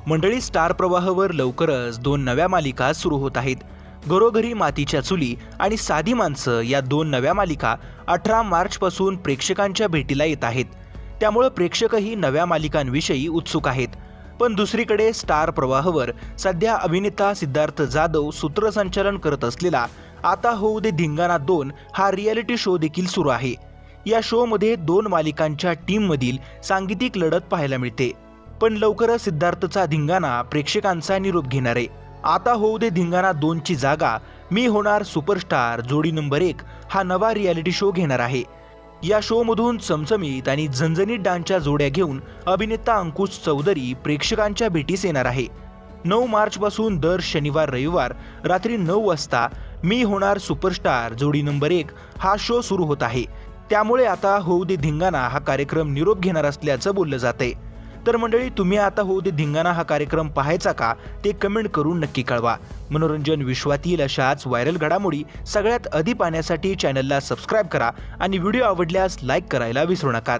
मंडळी, स्टार प्रवाहावर लवकरच 2 नव्या मालिका सुरू होत आहेत. घरोघरी मातीच्या चुली आणि साधी माणसं या 2 नव्या मालिका 18 मार्चपासून प्रेक्षकांच्या भेटीला येत आहेत. त्यामुळे प्रेक्षकही नव्या मालिकांविषयी उत्सुक आहेत. पण दुसरीकडे स्टार प्रवाहावर सध्या अभिनेता सिद्धार्थ जाधव सूत्रसंचालन करत असलेला आता होऊ दे धिंगाणा 2 हा रियालिटी शो देखील सुरू आहे. या शोमध्ये 2 मालिकांच्या टीममधील सांगीतिक लढत पाहायला मिळते. पण लवकरच सिद्धार्थचा धिंगाणा प्रेक्षकांचा निरोप घेणार आहे. आता होऊ दे धिंगाणा 2 ची जागा मी होणार सुपरस्टार जोडी नंबर 1 हा नवा रियालिटी शो घेणार आहे. या शो मधून चमचमीत आणि झणझणीत डान्सच्या जोड्या घेऊन अभिनेता अंकुश चौधरी प्रेक्षकांच्या भेटीस येणार आहे. 9 मार्च पासून दर शनिवार रविवार रात्री 9 वाजता मी होणार सुपरस्टार जोडी नंबर 1 हा शो सुरू होत आहे. त्यामुळे आता होऊ दे धिंगाणा हा कार्यक्रम निरोप घेणार असल्याचं बोललं जातंय. तर मंडळी, तुम्ही आता होऊ दे धिंगाणा हा कार्यक्रम पाहायचा का ते कमेंट करून नक्की कळवा. मनोरंजन विश्वातील अशाच व्हायरल घडामोडी सगळ्यात आधी पाहण्यासाठी चॅनलला सबस्क्राईब करा आणि व्हिडिओ आवडल्यास लाईक करायला विसरू नका.